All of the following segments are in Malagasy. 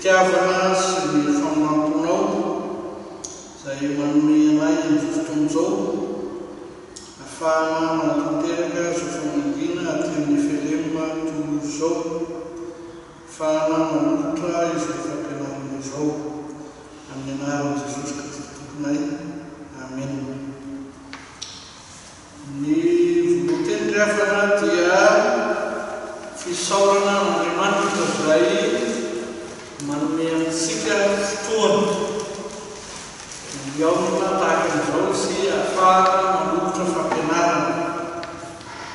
fitiavana sy ny famamponao izay manome anay amin'ny fotoana izao ahafahana manatanteraka izao famangina aty amin'ny Efelema Toulouse izao, ahafahana manolotra izay fampianarana izao amin'ny anaran'i Jesosy Kristy tomponay. Amen. Ny voalohany dia fisaorana Andriamanitra izay manome antsika fotoana miaona tahaka an'izao sy ahafahana manolotra fampianarana.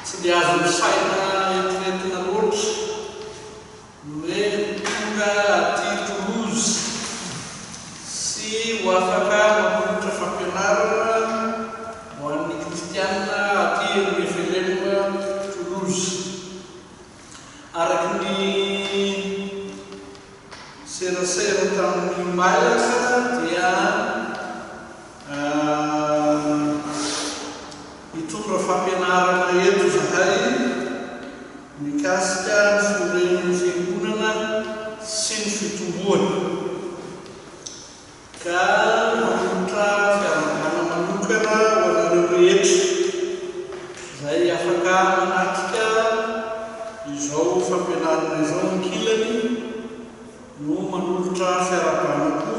Tsy dia azo misaina entientina loatra hoe tonga aty Toulouse sy ho afaka manolotra fampianarana ho an'ny kristianina aty amin'ny Efelema Toulouse. Araky ny serasera tamin'ny mailaka dia mitondra fampianarana eto zahay mikasika ny fiorenan'ny fiangonana sy ny fitomboana, ka manolotra fiarahana manokana ho anareo rehetra izay afaka manatrika izao fampianarana izao ankilany no manolotra fiarahabanako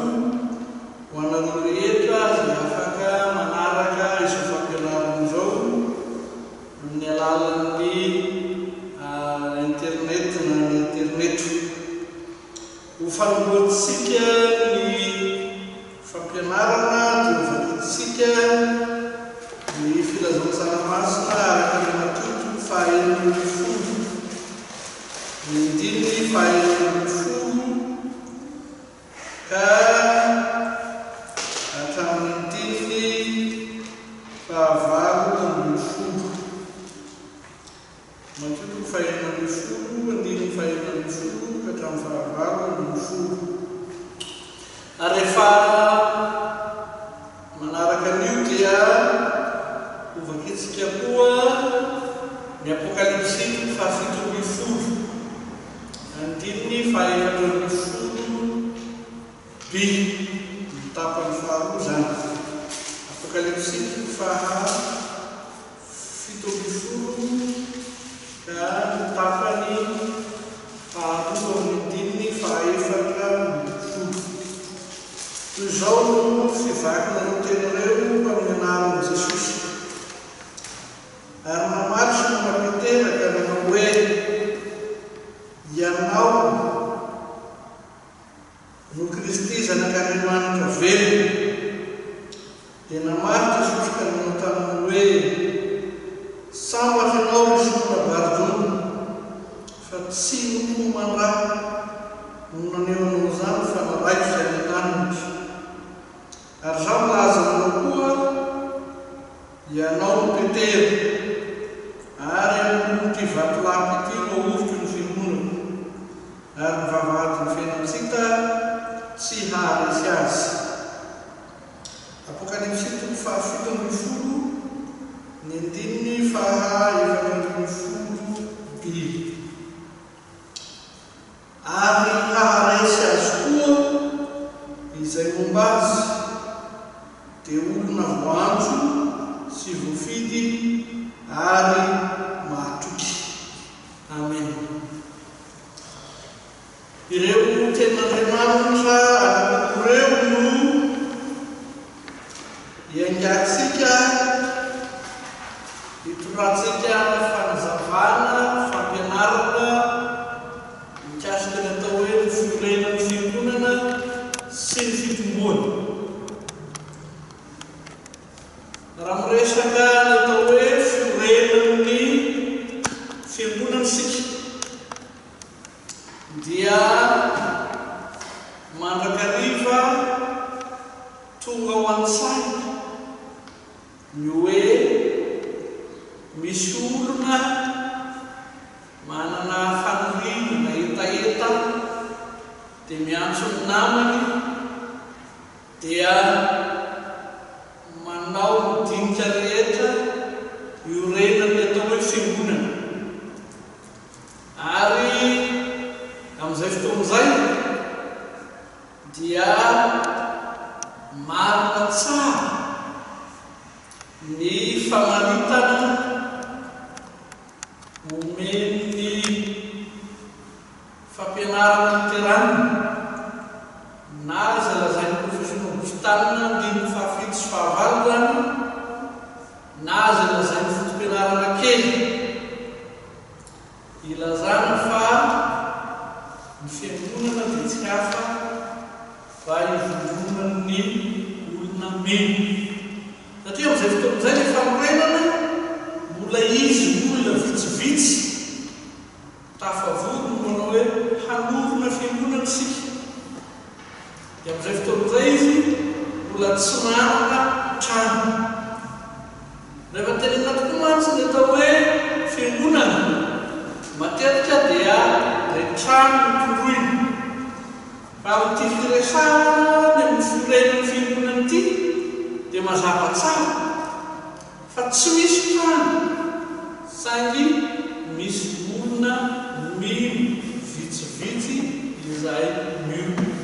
ho anareo rehetra izay afaka manaraka izao fampianarana izao amin'ny alalan'ny internet na ny internet. Ho fanomboantsika ny fampianarana dia hovakintsika ny filazantsara-masina araka ny Matito 5:10, ny andiny 5:10 ka hatramin'ny andiny 9:10. Matito 5:10, andiny 5:10 ka hatramin'ny 9:10. Ary rehefa manaraka an'io dia hovakintsika koa ny Apokalipsy 7:10, andiny 5:10b, ny tapany faharoa zany. Apokalipsy 7:10 ka ny tapany faharoa amin'ny andiny 4:10. Toy izao no fivakina no tenareo amin'ny anaran'i Jesosy. Ary namaly sy namapiteraka nanao hoe ianao no Kristy zanak'Andriamanitra velona. Dia namaly Jesosy ka nanao taminy hoe sambatra ianao ry Simona Bardona, fa tsy noko mandraha no naneo anao izany fa naraiko izay nitanitra. Ary zaho milaza anao koa ianao no Petera, ary amin'ity vatolampy ity no ahoriko ny fiangonana, ary ny vavahadin'ny fiainantsika tsy haharesy azy. Apokalipsy 7:10, ny andiny 11:10b. Ary haharesy azy koa izay momba azy dia olona voanjo sy voafidy ary mahatoky. Amen. Ireo ten'Andriamanitra anankireo no iangatsika hitoratsika fanazavana fampianarana mikasika ny atao hoe ny fiorenan'ny fiangonana sy ny fitomboana. Raha miresaka ny atao hoe fiorenan'ny fiangonana sika dia mandrakariva tonga ao an-tsaina ny hoe misy famaritana omeny fampianarana nyteranina na iza lazainy profesional-hospitalina ndiny fahafito sy fahavalorany na iza lazainy fotom-pianarana kely ilazana fa ny fiangonana dia tsy hafa fa ivononan'ny olona mino satria amin'izay fotoan'izay ny fanorenana mbola izy olona vitsivitsy tafavory no manao hoe hanorona fiangonana isika dia amin'izay fotoan'izay izy mbola tsy manana trano rehefa tenena tokoa mantsy ny atao hoe fiangonana matetika dia ilay trano notoroiny fa amin'ity firesahana ny amin'ny firenen'ny fiangonana ity dia mazava tsara fa tsy misy trano saingy misy olona mino vitsivitsy izay miongona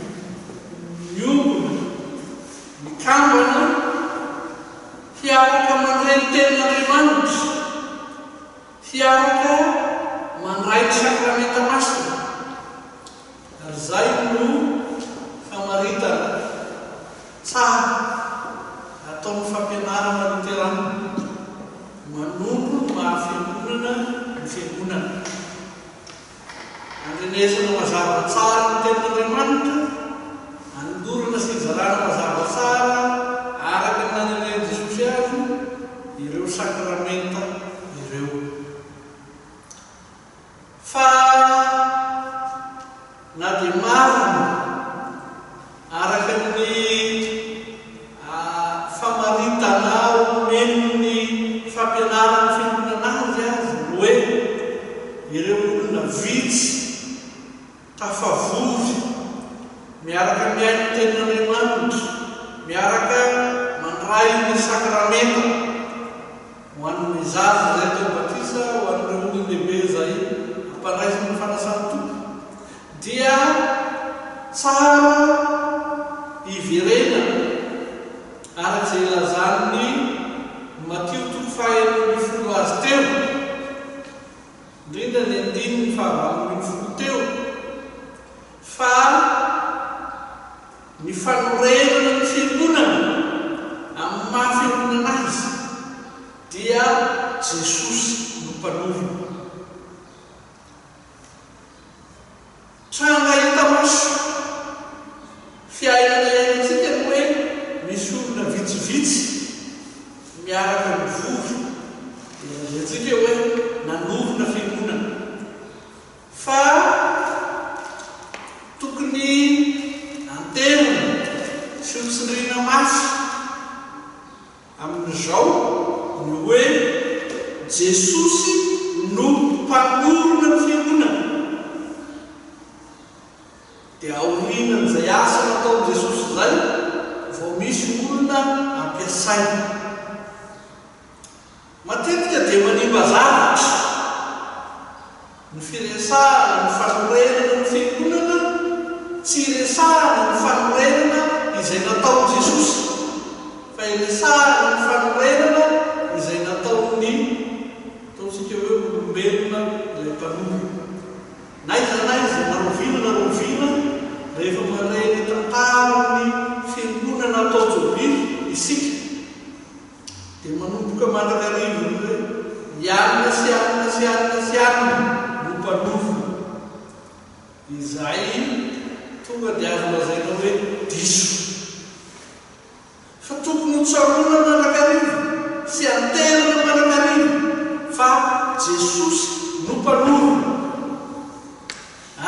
mikambana hiaraka mandray ny tenin'Andriamanitra hiaraka mandray ny sakramenta masina ary zay no famaritana tsara ataon'ny fampianarana luterana manompo mahafiangonana ny fiangonana andrenesana mazava tsara ny tenin'Andriamanitra andorana sy izarana mazava tsara araka ny naneneny Jesosy azy ireo sakramenta ireo fa na dia marina araka ny famaritana omeny ny fampianarana fiangonana azy hoe ireo olona vitsy tafavory miaraka miaino ny tenin'Andriamanitra miaraka mandray ny sakramenta ho an'ny zaza zay tao batisa ho an'ireo olona lehibe zay ampandraisana ny fanasana tompo dia tsara iverena araka izay ilazany Matio 5:10 azy teo indrindra ny 9:20 teo fa ny fanorenana ny fiangonana amin'ny mahafiangonana azy dia Jesosy no mpanovina tranga hita maso fiainana iainantsika no hoe misy olona vitsivitsy miaraka mivory dia azantsika hoe nanovina fiangonana fa tokony antenana sy hotsindrina mafy amin'izao ny hoe Jesosy no mpanorona ny fiangonana dia aorinan' izay asa nataon'i Jesosy izay vao misy olona ampiasaina matetika dia manimba zavatra ny firesahana ny fanorenana ny fiangonana tsy iresahana ny fanorenana izay nataon'i Jesosy fa iresahana ny fanorenana izay nataony ataontsika hoe olombelona ilay mpanorona na iza naroviana rehefa mareny tantarany fiangonana atao jobily isika dia manomboka mandrakarivo hoe ianina sy anina sy anina sy anina no mpanovina izay tonga dia azo lazaina hoe diso fa tokony hotsaroana mandrakarivo sy antenana mandrakarivo fa Jesosy no mpanovina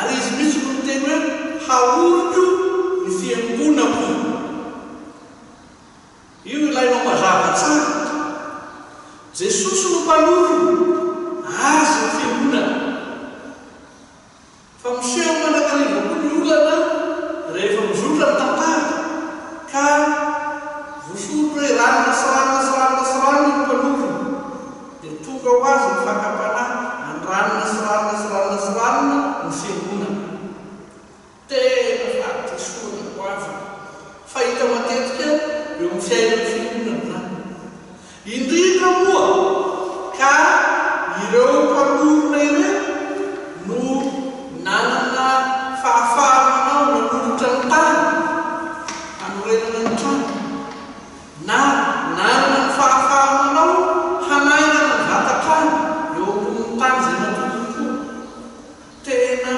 ary izy misy no miteny hoe haoriko ny fiangonako io ilainao mazava tsara Jesosy no mpanovina azy ny fiangonana fa miseho mandrakarivo koa ny olana rehefa mizotra ny tantara ka voasoro hoe ranona sy ranona sy ranona sy ranona no mpanovina dia tonga ho azy ny fakapanahy any ranona sy ranona sy ranona sy ranona ny fiangonana tena fahatosoana ho avy fa hita matetika eo amin'ny fiainan'ny fiangonana zany indrindra moa ka ireo mpamorona ireo no nanana fahafahamanao nanolotra ny tany hanorenana ny trano na nanana ny fahafahamanao hanaingana ny vatatrano eo ambonin'ny tany zay natoloko tena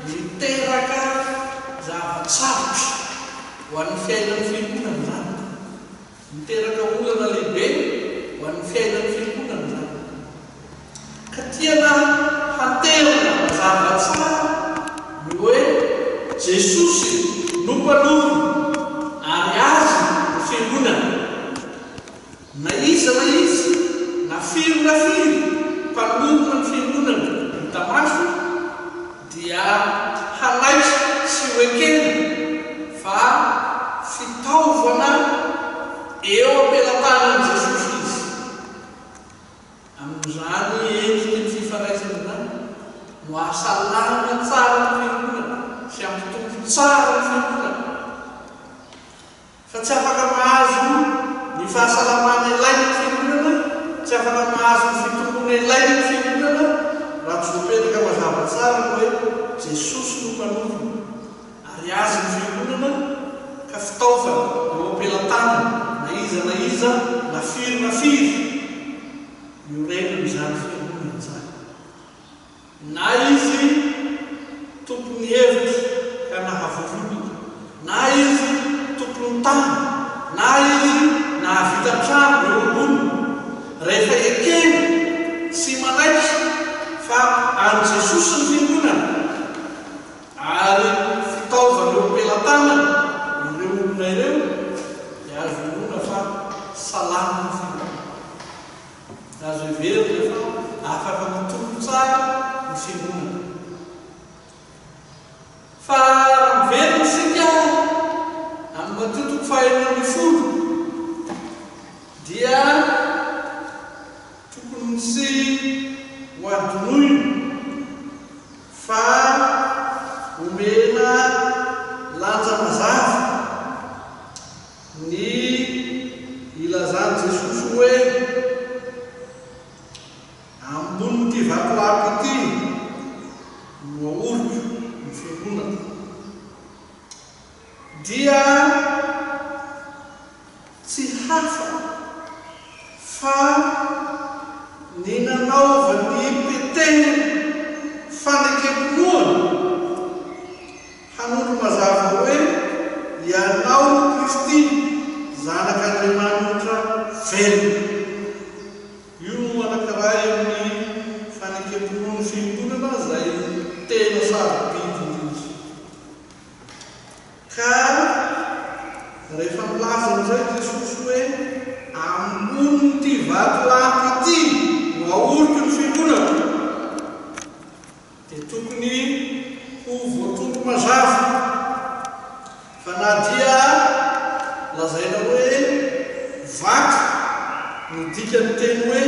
miteraka zavatsarotra ho an'ny fiainan'ny fiangonana zany miteraka olana lehibe ho an'ny fiainan'ny fiangonana zany ka tiana hanterina zavatsara ny hoe Jesosy no mpanory ary azy ny fiangonana na izy na firy mpanorona ny fiangonana ny tamaso dia hanaitra sy hoekena fa fitaovana eo ampelantanan'i Jesosy izy amin'izany endrika ny fifaraisana zany no ahasalama tsara ny fiangonana sy ampitombo tsara ny fiangonana fa tsy afaka mahazo ny fahasalamana ilainy ny fiangonana tsy afaka mahazo ny fitombona ilainy ny fiangonana raha tsy voapetraka mazava tsara hoe Jesosy no mpanorona ary azy ny fiangonana ka fitaovana eo ampelantanana na iza na firy iorenany zany fiangonana zany na izy tompony hevitra ka nahavorona na izy tompony tany na izy nahavita trano eo ambony rehefa ekena sy manaitra fa any Jesosy ny fiangonana ary fitaovana eo ampelantanana ireo olona ireo dia azo vonona fa salama ny fiangonana azo everina fa afaka mitombo tsara ny fiangonana fa miverina isika amin'ny matotoko fahaenina folo dia tokony sy hoadinoina fa omena lanja mazava ny ilazany Jesosy hoe ambony ty vatolapa ity no aoriko ny fiangonana dia tsy hafa fa ny nanaova ny peteny fanekemponoana hanolo mazava hoe ianao Kristy zanak'Andriamanitra velona io no anankiray amin'ny fanekemponoan'ny fiangonana zay tena sarobidy izy ka rehefa milaza amin'izay Jesosy hoe ambony ty vatolapa ity no aoriko ny fiangonana dia tokony ho voatombo mazava fa na dia lazaina hoe vaky no dikany teny hoe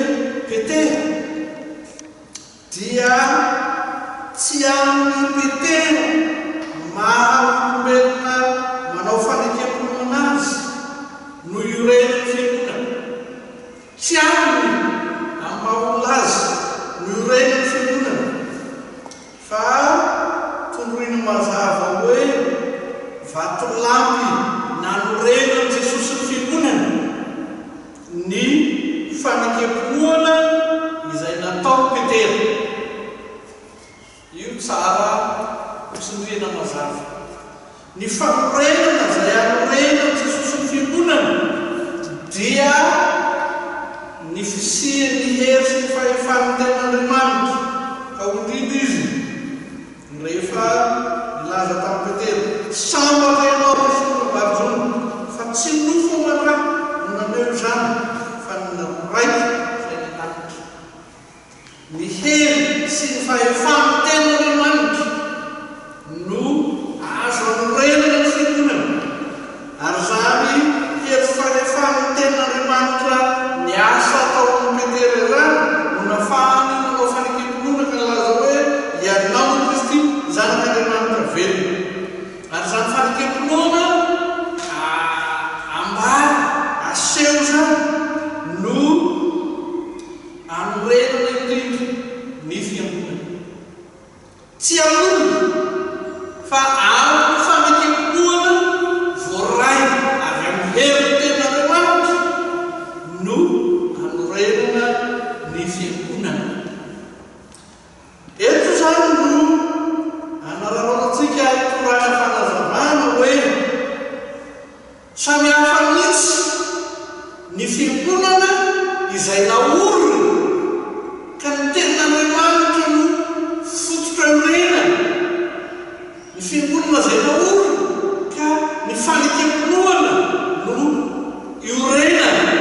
petera dia tsy amin'ny petera maha-olombelona manao fanekemponoana azy no iorenany fiangonana tsy aminy amin'ny maha-olo azy no iorenany fiangonana fa tondroina mazava hoe vatolampy nanorenany Jesosy ny fiangonana ny fanekemponoana izay natao petera io tsara hosindrena mazava ny fanorenana zay anorenany Jesosy ny fiangonana dia ny fisiany hery sy ny fahefany ten'Andriamanitra ka ondrindra izy rehefa nilaza tamin'ny petera sambatra ianao sy nobarjona fa tsy nofo amana no naneo zany fa nyraiky zay nananitra ny hery sy ny fahefany ten'Andriamanitra no azo anorenana ny fiangonana ary zany hery fahefany ten'Andriamanitra ny asa atao amin'ny petera zany no nafahany nanao fanekemponoana ka nalaza hoe ianao Kristy zanak'Andriamanitra velona ary zany fanekemponoana ambara aseho zany no tsy alolo fa ao fametem-poana voaray avy amin'ny herin'ny ten'Andriamanitra no anorenana ny fiangonana. Eto zany no anararantsika itorana fanazavana hoe samy hafa mihitsy ny fiangonana izay naorina ka ny ten'Andriamanitra no fototra iorenana, ny fiangonana izay naorina ka ny fanekem-poana no iorenana,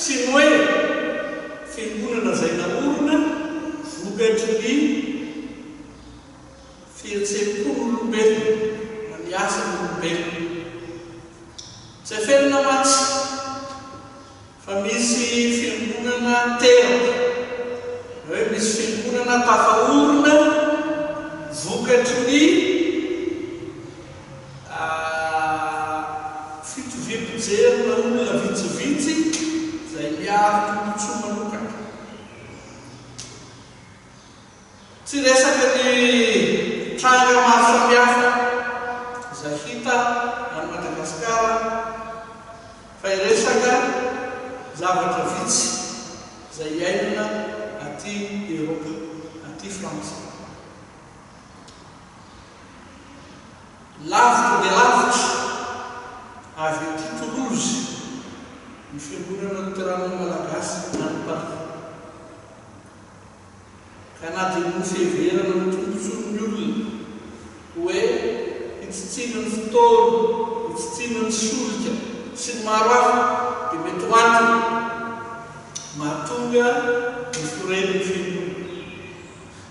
sy ny hoe fiangonana izay naorina vokatry ny fihetsepon'olombelona na ny asan'olombelona. Izay felona matsy fa misy fiangonana teraka, hoe misy fiangonana tafaorina vokatry ny fitoviam-pijerina olona vitsivitsy izay miaro tombotsoa manokana. Tsy resaka ny tranga maro samihafa izay hita any Madagasikara, fa iresaka zavatra vitsy izay iainana aty Eropa, aty Frantsa. Lavitra dia lavitra avy aty Toulouse ny fiangonana Luterana Malagasy any Paris. Ka na dia mofy heverana ny tombotson'ny olona hoe hitsitsina ny fotoana, hitsitsina ny solika sy ny maro hafa dia mety ho antony mahatonga ny foren'ny fiangonana.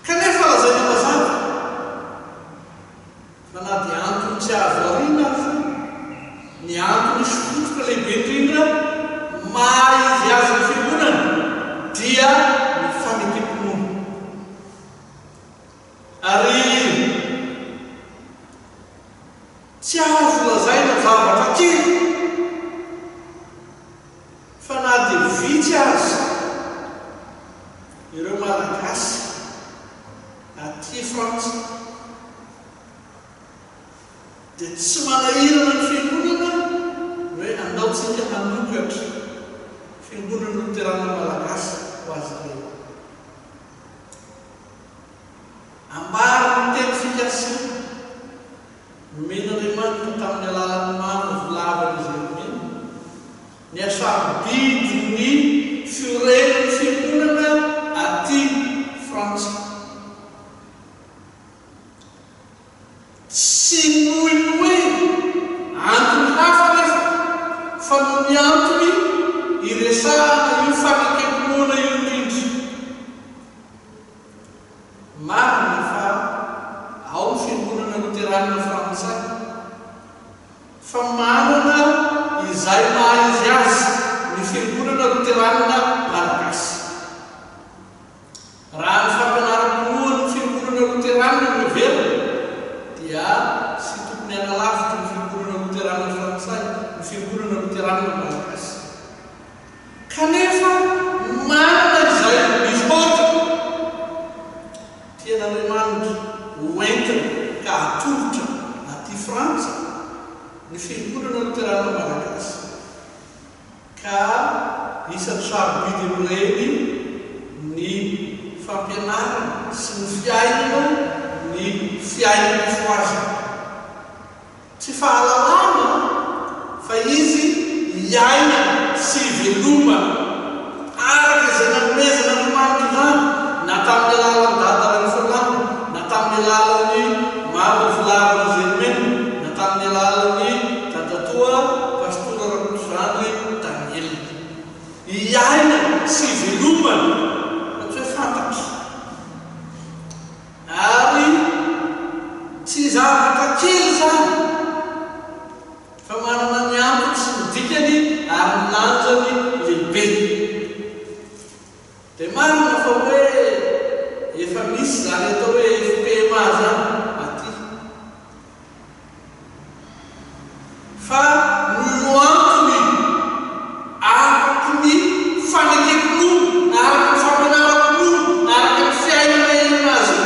Kanefa lazaina mazava fa na dia antony tsy azo ariana fa ny antony sofototra lehibe indrindra maha izy azy ny fiangonana dia ny fametem-poana. Ary tsy azo lazaina zavatra kely fa na dia vitsy azy ireo Malagasy aty Frantsa dia tsy manahirana ny fiangonana hoe andaontsika hanokatra fiangonana Luterana Malagasy ho azy ireo. Ambara ny teny fikasana men'Andriamanitra tamin'ny alalan'ny mamy volavana izay mena ny asarobidy ny fiorenan'ny fiangonana aty Frantsa. Tsy noho ny hoe antony hafa nefa fa noho ny antony iresahana io fanekem-poana io indrindra. Marina fa ao ny fiangonana Luterana Frantsay fa manana izay maha izy azy ny fiangonana Luterana Malagasy. Raha ny fampianaram-poana ny fiangonana Luterana no heverina dia sy tokony analavitra ny fiangonana Luterana Frantsay, ny fiangonana Luterana Malagasy. Kanefa manana izay mihota tian'Andriamanitra hoentina ka atolotra aty Frantsa ny fiangonana Luterana Malagasy, ka isan'ny sarobidy amin'ireny ny fampianarana sy ny fiainana foazana. Tsy fahalalana fa izy iaina sy veloma araka izay nanomezana Andriamanitra izany, na tamin'ny alalan'ny dadarany Fernando, na tamin'ny alalan'ny mamy volavana izay mena, na tamin'ny alalan'ny dadatoa pastora Ramozandry Daniel. Iaina sy velomana ohatry hoe fantatra. Ary tsy zavatra kely zany fa manana ny antony sy ny dikany ary ny lanjany lehibe. Dia marina fa hoe efa misy zany atao hoe FPMA zany aty, fa no antony araky ny fanekem-poana, araky ny fampianaram-poana, araky ny fiainana azy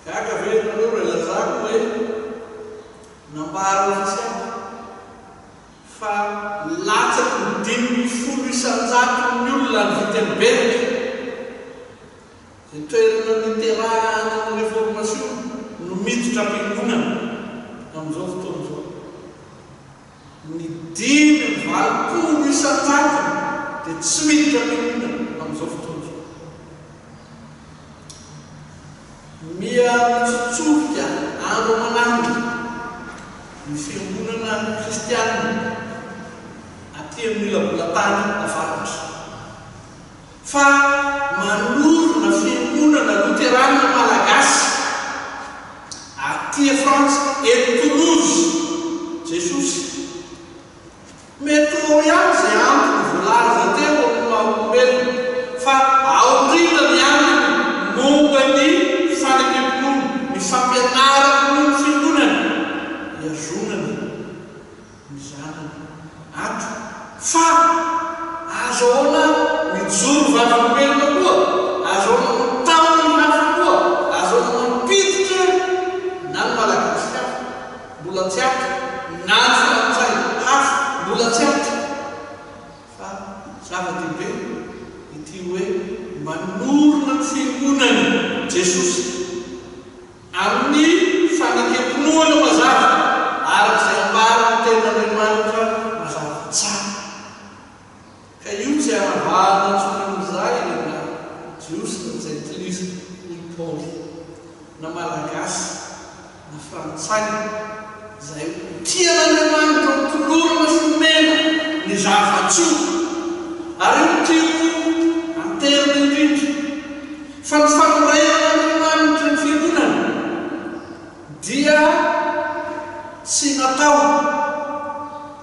Kakaverina re lazako hoe nambara fisiaka fa latsaky ny 5 isanjato ny olona ny Wittenberg zay toerana niterahana ny réformation no miditra am-piangonana amin'izao fotoana izao. Ny 5 isanjato dia tsy miditra am-piangonana amin'izao fotoana izao. Mia mitsotsofoka andro aman'andro ny fiangonana kristianina aty amin'ny labolatany avaratra, fa manorona fiangonana luterana malagasy aty France eto Toulouse. Jesosy mety ao ihany zay antony voalaza teo amin'ny maha-olombelona, fa aorina ny antony momba ny fanekam-pinoana, ny fampianarana ny fiangonana iazonana ny zanany ato, fa azahoana mijoro vavam-belona koa, azahoana mitaona ny hafa koa, azahoana mampiditra na ny malagasy hafa mbola tsy ato, na ny frantsay hafa mbola tsy ato, fa zava-dehibe ity hoe manorona ny fiangonana Jesosy amin'ny fanekam-pinoana mazava, arak'izay ambara ny tenan'Andriamanitra mazava tsara. Ka io tsy ahavahana antsonan'izay na jiosy izay tilisa ny Paul na malagasy na frantsay zay tian'Andriamanitra mitolorana sy mena ny zava-tsoa, ary io tio anterina indrindra fa ny fanorenan'Andriamanitra ny fiangonana dia tsy natao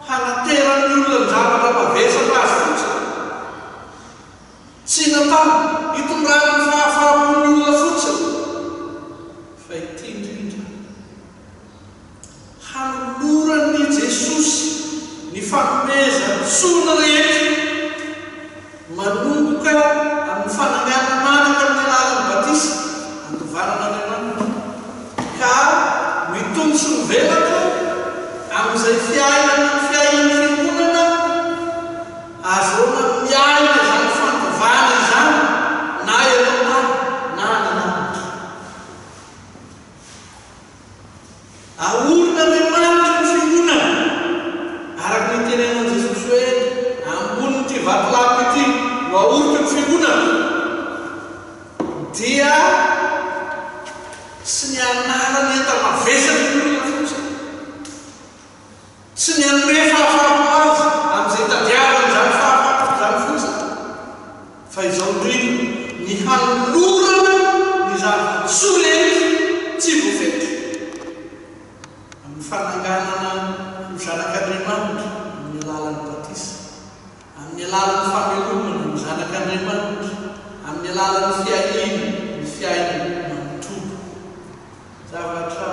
hanateran'ny olona ny zavatra mavesatra azy fotsiny, tsy natao hitondrana ny fahafahan'ny olona fotsiny, fa ity indrindra hanoloran'ny Jesosy ny fanomezana tsona rehetra manomboka amin'ny fanangana manaka amin'ny alalan'ny batisa andovanan'Andriamanitra, ka mitombo sy mivelatra amin'izay fiainana fiangonana azahoana miaina izany fandovana izany na eloa na nanamitra. Aorin'Andriamanitra ny fiangonana araka ny tenenan'i Jesosy hoe ambon'ity vatolapo ity no aorika ny fiangonana, dia tsy ny anarany enta-mavesatra ny olona fotsiny, tsy ny anome fahafapo azy amin'izay tadiavany zany fahafapo zany fotsiny, fa izao indrindra ny hanolorana ny zava-tsoa rehetra tsy voafetra amin'ny fananganana ny zanak'Andriamanitra amin'ny alalan'ny batisa, amin'ny alalan'ny famelomana ny zanak'Andriamanitra, amin'ny alalan'ny fiahiana ny fiainana manontolo. Zavatra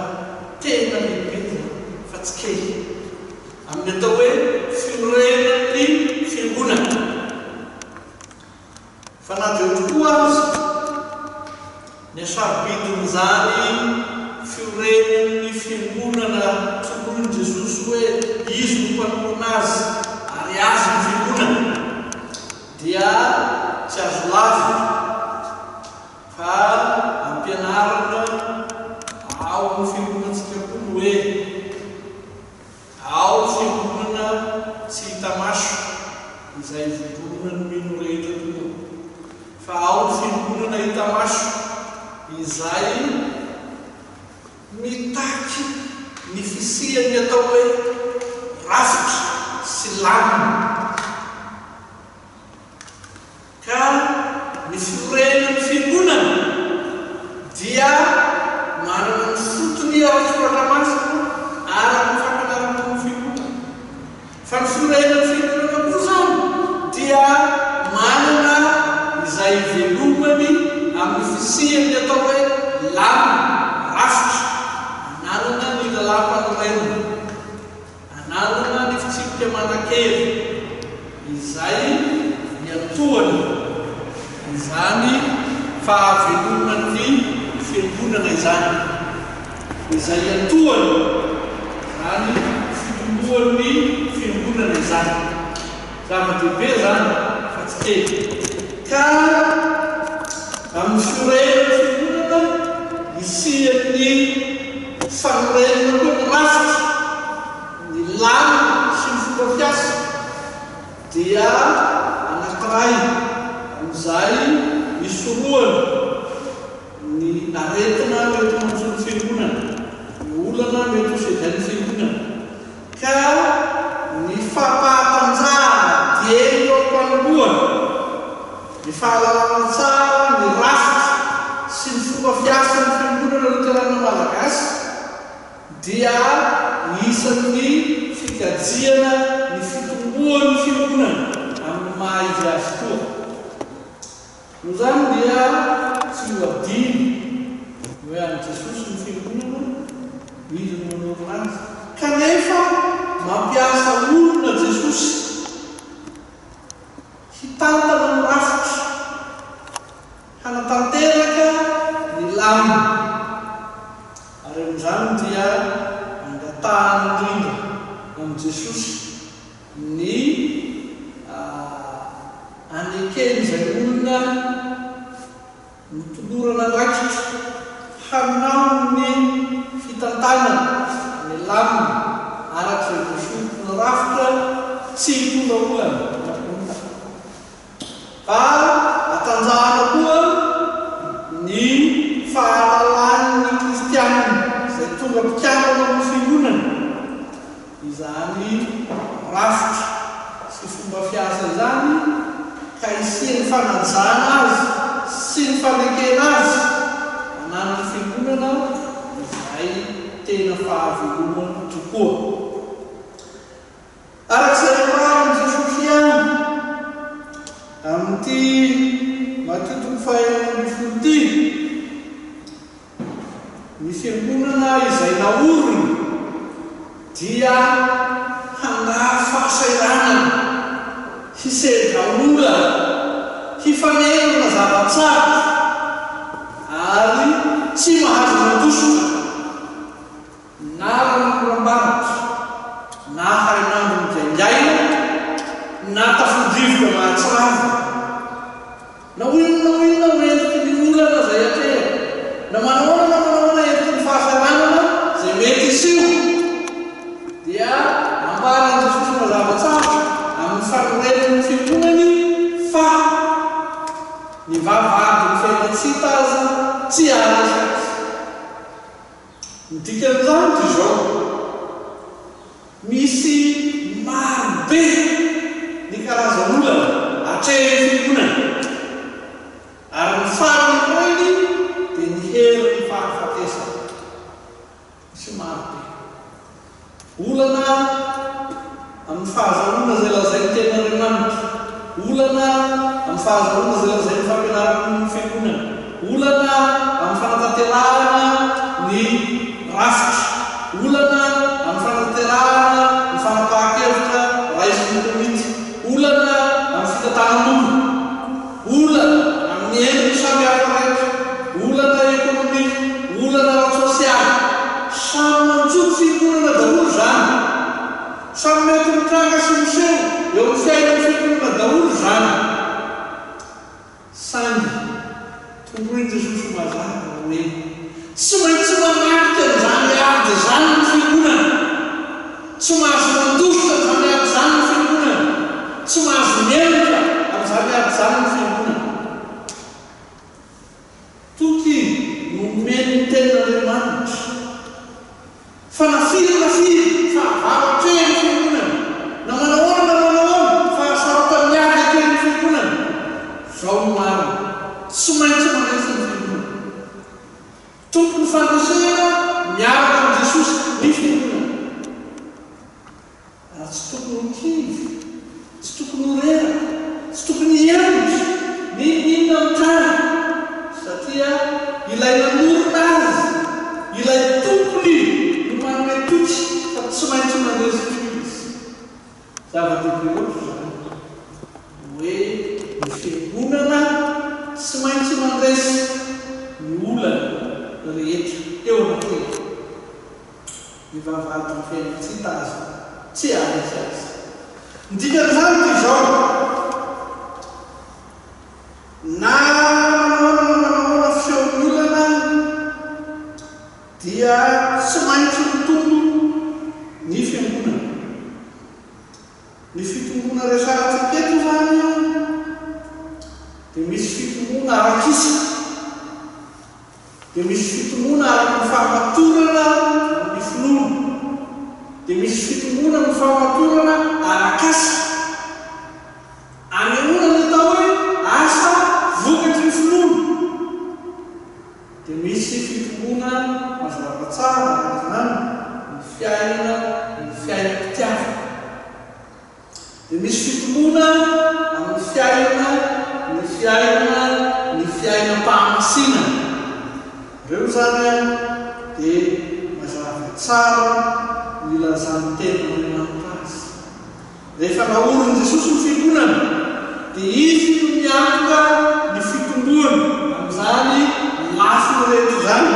tena lehibe fa tsy kely amin'ny atao hoe fiorenan'ny fiangonana, fa na dia tokoa azy ny asabidin'izany fiorenan'ny fiangonana tokony Jesosy hoe izy no mpanorona azy ary azy ny fiangonana, dia tsy azo lavitra fa ampianarana ao ny fiangonantsika koa ny hoe ao fiangonana tsy hita maso izay voronan'ny mino rehetra tokoa, fa ao ny fiangonana hita maso izay mitaky ny fisiany atao hoe rafitra sy lamina, ka ny fiorenan'ny fiangonana dia manana ny fotony ara-tsoratramasina araka ny fampianarana ny fiangonana, fa ny fiorenan'ny fiangonana koa zany dia manana izay velomany amin'ny fisiany atao hoe lamina rafitra, ananana ny lalam-panorenana, ananana ny fitsipika manan-kevy izay ny antohany izany fahavelomany fiangonana fiangonana izany izay atoany zany fitomboan'ny fiangonana izany zava-dehibe zany fa tsy teny ka amin'ny fiorenana fiangonana isian'ny fanorenana koa ny rafitra ny lamy sy ny fomba fiasa dia anankiray amin'izay isoroana ny aretina mety mantsony fiangonana ny olana mety hosedrany fiangonana ka ny fampahatanjahana dia eo am-panoloana ny fahalalana tsara ny rafitra sy ny fomba fiasa ny fiangonana luterana malagasy dia isan'ny fikajiana ny fitomboan'ny fiangonana amin'ny maha izy azy koa. No zany dia tsy hoadiny hoe any Jesosy ny fiangonana izy no manorina azy kanefa mampiasa olona Jesosy hitantana ny rafitra hanatanteraka ny lamina ary amin'izany dia angatahana indrindra amin'ny Jesosy ny anekeny izay olona mitolorana rakitra hanao ny fitantanana ny lamina arak'izay voasotro ny rafitra tsy hitondra olana fa atanjahana koa ny fahalalan'ny kristianina izay tonga mpikianana amin'ny fiangonana izany rafitra sy fomba fiasa izany ka isiany fanajana azy sy ny fanekena azy ananany fiangonana izay tena fahavelomana tokoa arak'izay mariny Jesosy ihany amin'ity matotoko fahaenina folo ny fiangonana izay naorina dia handaha fahasairanana hisedra ola hifanenana zava-tsara ary tsy mahazo mandosoka na ranomboram-baratra na hainandro migaingaina na tafodrivoka mahatsirava na oinona oentiky ny olana zay atera na manahoana entiky ny fahasaranana zay mety isio dia ambanan Jesosy mazava-tsara amin'ny fanorenany fiangonany fa ny vavahady ny fiainatsita azy tsy azy dikan'izany ty zao misy marobe ny karazan'olana atrehny fiangonana ary ny farany reny dia ny hery ny fahafatesana misy marobe olana amin'ny fahazahoana zay lazay ny tenan'Andriamanitra olana amin'ny fahazahoana zay lazay ny fampianarana ny fiangonana olana amin'ny fanatanterahana ny rafitra olana amin'ny fanatanterahana ny fanapahan-kevitra raisy ny komity olana amin'ny fitantanan'olona olana amin'ny endriny samy hafa raiky olana ekonomika olana ara-tsosialy samy manjoto fiangonana daholo zany samy mety mitranga sy miseho eo amin'ny fiainany fiangonana daholo zany sangy tomboiny Jesosy mazava hoe tsy maintsy mananika an'izany ady zany ny fiangonana tsy mahazo mandosoka amin'izany ady zany ny fiangonana tsy mahazo mienitra amin'izany ady zany ny fiangonana toky nomeny ny tenan'Andriamanitra fa nafiry fa avaratrehy ny fiangonana na manahoana fa sarotany ady ateny ny fiangonana zao no marina tsy maintsy manesa ny fiangonana tokony fandresena miaraka amin'ny Jesosy ny fiangonana ary tsy tokony hokivy tsy tokony horera tsy tokony hiandry ninona mitany satria ilay nanorina azy ilay tompony no manome toky fa tsy maintsy mandresitra izy zava-dehibe oatra zany hoe ny fiangonana tsy maintsy mandresy ny olana rehetra eo anakoe mivavady ny fiaina tsy tazo tsy azy azy ndikan'izany ty zao na manahona fisehoan'olana dia tsy maintsy mitombo ny fiangonana ny fitombona resarantsika eto zany dia misy fitombona arakisa dia misy fitombona araky ny fahamatorana ny finoana dia misy fitombona ny fahamatorana arakasa anehoana ny atao hoe asa vokatry ny finoana dia misy fitombona mazava tsara arak'izany ny fiainam-pitiava dia misy fitombona amin'ny ny fiainam-pahamasina reo zany dia mazava tsara milazany tenan'Andriamanitra azy rehefa naorony Jesosy ny fiangonana dia izy no miantoka ny fitomboany amin'izany lafiny rehetra zany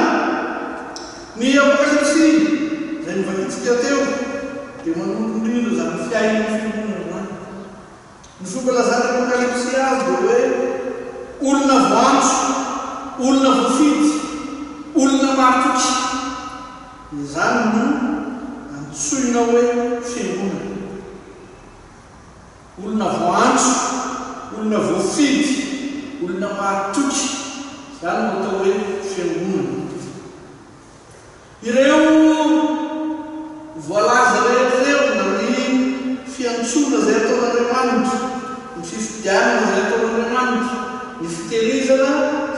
ny Apokalipsy zay nivakitsika teo dia manondrindrindra zany fiainany fiangonana zany ny fankalazana Apokalipsy azy dia hoe olona voantso olona voafidy olona maritoky izany no antsoina hoe fiangonana olona voantso olona voafidy olona maritoky izany no atao hoe fiangonana ireo voalaza rehetra reo na ny fiantsona zay ataon'Andriamanitra ny fifidianana zay ataon'Andriamanitra ny fitehirizana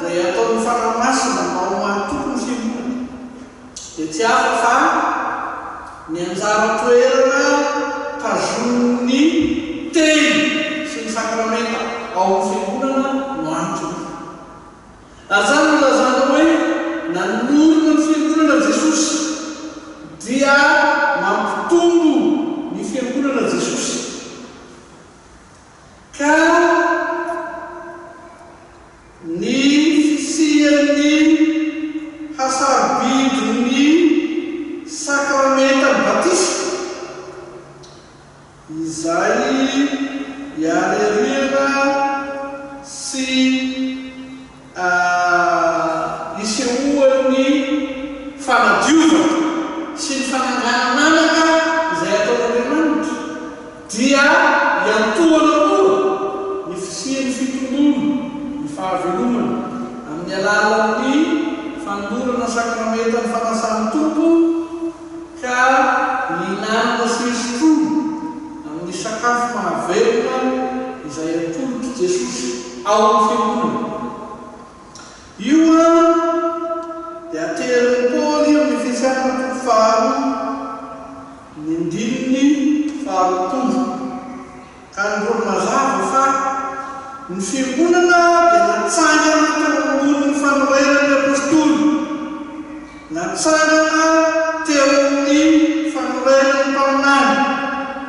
zay ataon'ny fanahymasina mba ho mahatoky ny fiangonana dia tsy hafa fa ny anjara toerana tazomin'ny teny sy ny sakramenta ao amin'ny fiangonana no antony ary zany milazana hoe nanorina ny fiangonana Jesosy dia mampitombo ny fiangonana Jesosy ka ny fisian'ny hasaribidiny sakramenta batisa izay iareriana sy isehoan'ny fanadiovana sy ny fananganananaka izay ataon'Andriamanitra dia iantohana koa ny fisian'ny fitombona ny fahavelomana amin'ny alalan'ny fandorana sakramenta ny fanasan'ny tompo ka mihinanana sy isotroana amin'ny sakafo mahavelona izay atolotry Jesosy ao amin'ny fiangonana io dia ateriny Paoly amin'ny fisianana faharoa ny andininy faharoapolo ka nirony mazava fa ny fiangonana dia natsangana teo ambony fanorenan'ny apôstôly natsangana teo amin'ny fanorenan'ny mpaminany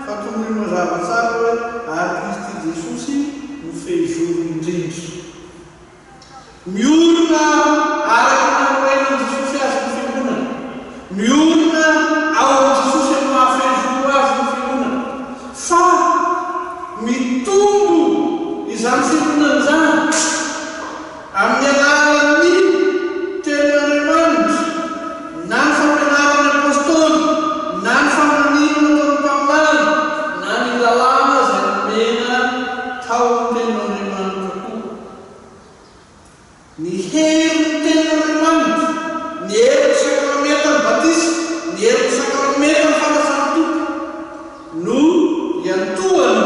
fa tongony mazava tsara hoe ary Kristy Jesosy no fehizoro indrindra miorina araky fanorenan'i Jesosy azy ny fiangonana miorina ao Jesosy amin'ny mahafehizoro azy ny fiangonana fa mitombo izany fiangonana zany amin'ny alalan'ny tenin'Andriamanitra na ny fampianaran'ny apôstôly na ny famanina ataon'ny mpaminany na ny lalàna zay nomena tao ny tenin'Andriamanitra koa ny herin'ny tenin'Andriamanitra ny herin'ny sakramenta ny batisa ny herin'ny sakramenta ny fanasan'ny tompo no iantohana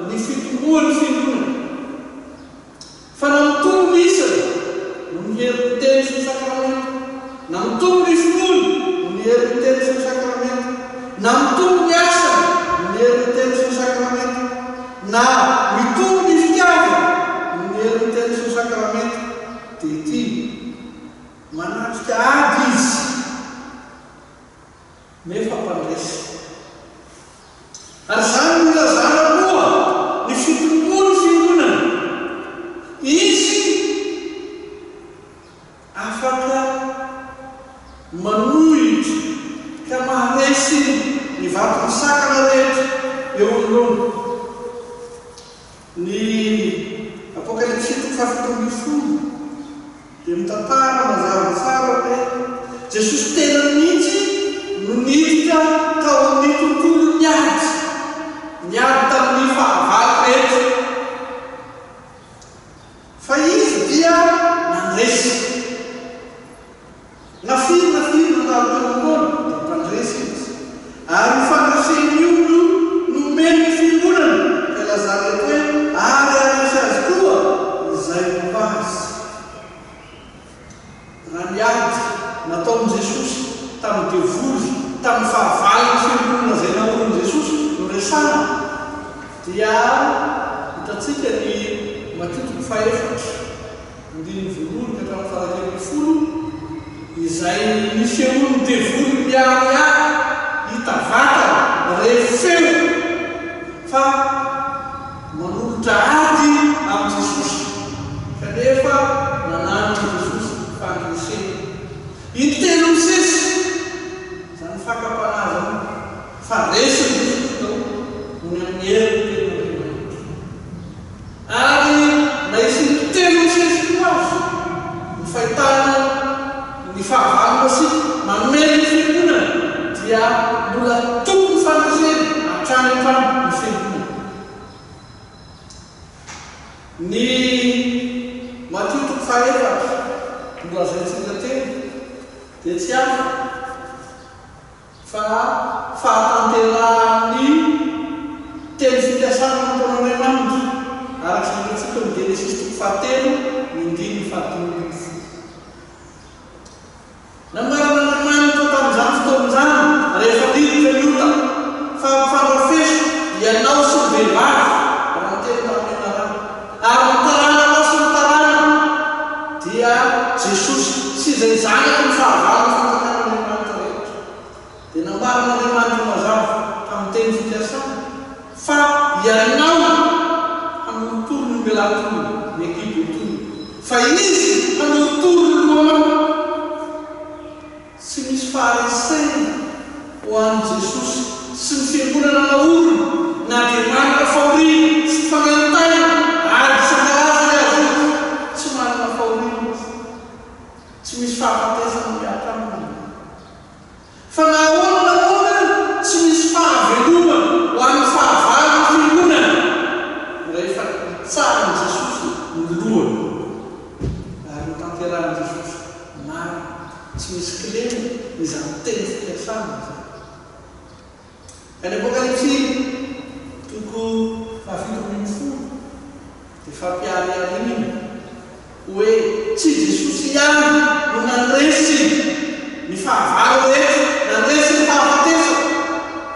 ny fitomboan'ny fiangonana fa na mitombo ny isany no ny herin'ny teny sy ny sakramenta na mitombo ny finoana no ny herin'ny teny sy ny sakramenta na mitombo ny asany no ny herin'ny teny sy ny sakramenta na mitombo ny fitiavana no ny herin'ny teny sy ny sakramenta dia ty manatrika ady izy nefa mpandresy ary zany milazana koa ny fitombony fiangonana izy afaka manohitra ka maharesy ny vatony sakana rehetra eo anoloana. Ny apokalypsy 7:10 dia mitantara mazava tsara hoe Jesosy tena mihitsy no niditra tao amin'ny tontolo niady tamin'ny fahavalo rehetra. Fa izy dia nandresy nafiry nataotenombona dia mpandresy izy, ary ny fandreseny io no meny ny fiangonana ka lazare hoe ary aresy azy koa izay hovazy. Raha niady nataon'i Jesosy tamin'ny devoly tamin'ny fahavalony fiangonana izay naorony Jesosy no resana, dia hitatsika ny Mateo 5:1-9 izay nisy eo ny devoly miarimiary hitavata refeo fa manolotra ady amin'ny Jesosy kanefa nananitra Jesosy fandreseny. Intelo misesy zany fakapanaza fa resy Jesosy tao ny amin'ny heriny tena ary na isy ny telo misesy koa azy ny fahitana ny fahavalona sy mamely ny fiangonana dia mbola tokony fandreseny hatrany hatrany ny fiangonana. Ny Mateo 5 mbola zaitsika teny dia tsy hafa fa fahatanterahany teny fipiasana nataon'Andriamanitra araka izay hitantsika ny Genesis 7:1-5. Namarana tamin'izany fotoan'izany rehefa diditra ny ota fa mifandrafeso ianao sy ny vehivavy raha ny teny tamin'ny anarana ary mitarana anao sy mitarana dia Jesosy sy izay zanaka ny fahavalony fantakan'Andriamanitra rehetra. Dia nambaran'Andriamanitra mazava tamin'ny teny fipiasana fa ianao hanolotory ny belatony ny ekipe toy fa izy hanolotory ny lohanao. Tsy misy faharesena ho an'i Jesosy sy ny fiangonana naorony na dia manana fahoriana sy fanantaina ary isan-karazany azy io tsy manana fahoriana, tsy misy fahafatesana miaraka aminy. Fa na ahoana tsy misy fahavelomana ho an'ny fahavalony fiangonana rehefa tsara ny Jesosy ny lohany ary ny tanteran'i Jesosy maro tsy misy kileny izany teny fipiasana zany. Ka ny apokalypsy 7:10 dia fampiarianiny hoe tsy Jesosy ihany no nandresy ny fahavalo rehetra, nandresy ny fahafatesana,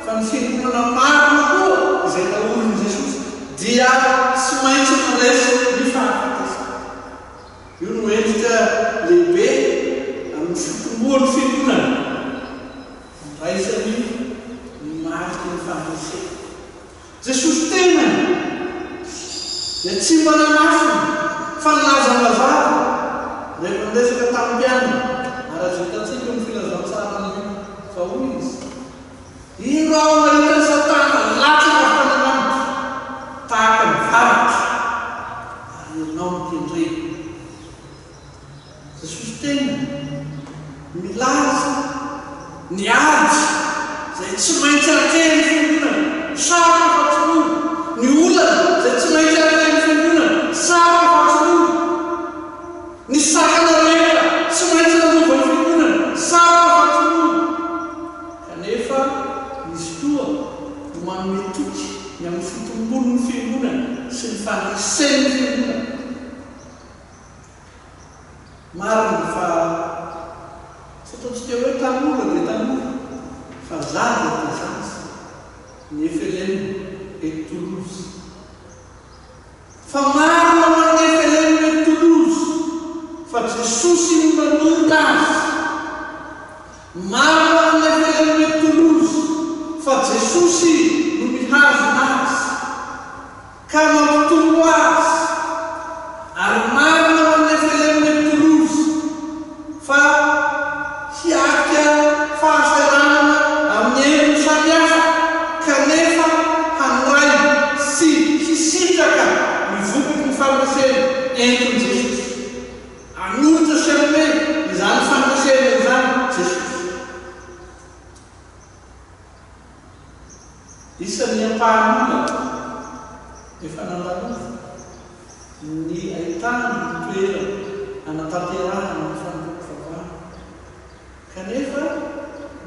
fa ny fiangonana marina koa izay naorony Jesosy dia tsy maintsy nandresy ny fahafatesana. Io no endrika lehibe amin'ny fitomboan'ny fiangonana raisany ny mariky ny fandresena. Jesosy tena dia tsy mananafiny fa nilazalazana rehefa ndesaka tamin'ny mpianina araky hitantsika ny filazantsarany io fa hoy izy ino ao mahita ny Satana latsaka fananamitra tahaka ny varatra ary ianao mitendrena. Jesosy tena milaza ny ady izay tsy maintsy akeny fiangonana sara fatsinoana, ny olana izay tsy maintsy akeny fiangonana sara fatsinoana, ny sakana rehetra tsy maintsy nanova ny fiangonana sara fatsinoana. Kanefa izy koa no manome toky ny amin'ny fitombon'ny fiangonana sy ny fandresen'ny fiangonana. Marina fa tsy ataontsika hoe tanora dia tanora fa zaza dia zaza ny Efelemy et Toulouse. Fa marina ho an'ny Efelemy et Toulouse fa Jesosy no nanorina azy. Marina ho an'ny Efelemy et Toulouse fa Jesosy no mihazona azy ka mampitombo azy. Ary marina ho an'ny Efelemy et Toulouse fa hiaky isan'ny ampahan'olona efa nandanova ny ahitana ny toerana anatanterahana ny fandoko vavahana kanefa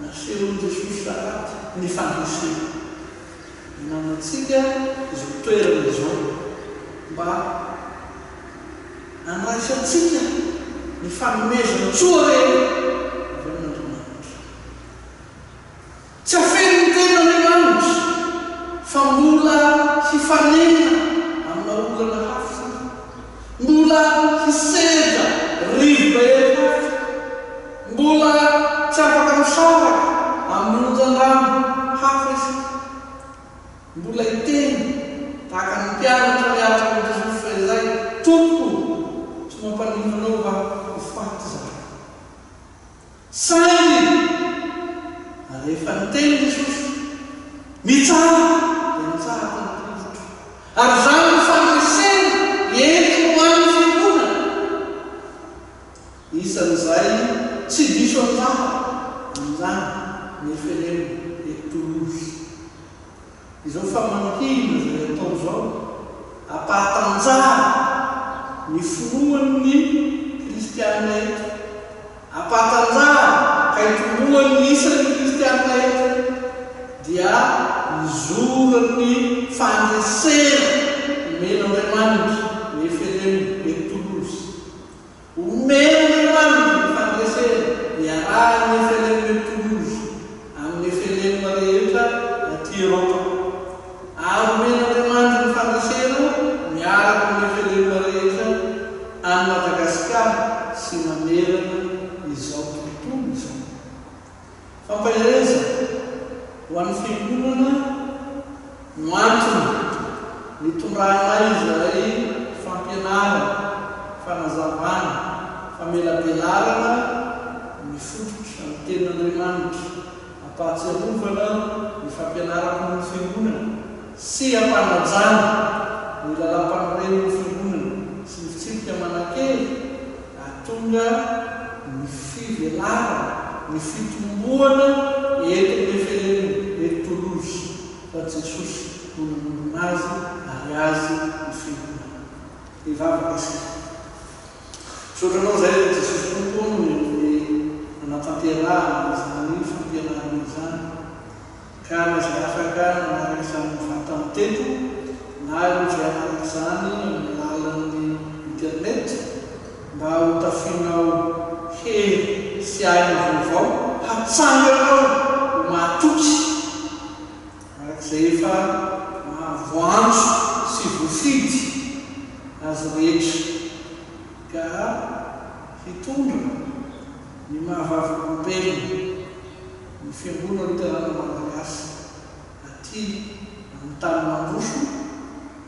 nasehon'i Jesosy saraty ny fandresena nanantsika izao toerana izao mba andraisantsika ny fanomezana tsoa reny avy amin'Andriamanitra. Tsy afeno ny tenan'Andriamanitra fa mbola hifanena amina olana hafa, mbola hiseza rivoka ery, mbola tsy afaka misaraka amin'ny onjan-drano hafa izy, mbola hiteny tahaka ny mpianatra miaraka amin'ny Jesosy fa izay tompo tsy mampanivanao va ho faty zany. Sainy ary efa niteny Jesosy mitsara dia mitsara tany mpivitra ary zany ny fandresena enty ho an'ny fiangonana isan'izay tsy diso anjaha amin'izany ny efereny etolozy izao famanokina zay atao zao ampahatanjara ny finoan'ny kristianina eto, ampahatanjara ka hitomboan'ny isan'ny kristianina eto dia izoran'ny fandresena omen'Andriamanitra ny efereny etolozy, omen'Andriamanitra ny fandresena iarahan'ny efereny etolozy amin'ny efereny rehetra aty Eropa, ary omen'Andriamanitra ny fandresena miaraka amin'ny efereny rehetra any Madagasikara sy manerana izao tontolo izao. Fampahereza ho an'ny fiangonana no antony nitondrana izay fampianarana, fanazavana, famelabelarana mifototra amin'ny tenin'Andriamanitra, ampahatsiarovana ny fampianarana ny fiangonana sy ampanajana ny lalam-panoren'ny fiangonana sy ny fitsipika manan-kely ahatonga ny fivelarana, ny fitomboana eto amin'ny efereny etolozy fa Jesosy no nanomboka azy ary azy ny fiangonana. Hivavaka isika. Sotranao zay Jesosy tompo ny anatanterahana izany fampianarana izany ka na izay afaka manaraka izany vatany teto na izay anaraka izany amin'ny alalan'ny internet mba ho tafinao hery sy aina vaovao hatsanganao ho mahatoky arak'izay efa mahavoanjo sy voafidy azy rehetra ka hitondra ny mahavavolombelona ny fiangonana literana malagasy aty amin'ny tany mandroso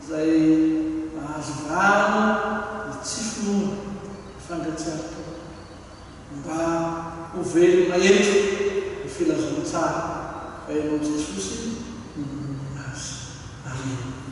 izay mahazo vahana ny tsy finoana fangatsiahana mba ho velona eto ny filazana tsara fa ianao Jesosy no nanomboka azy. Amen.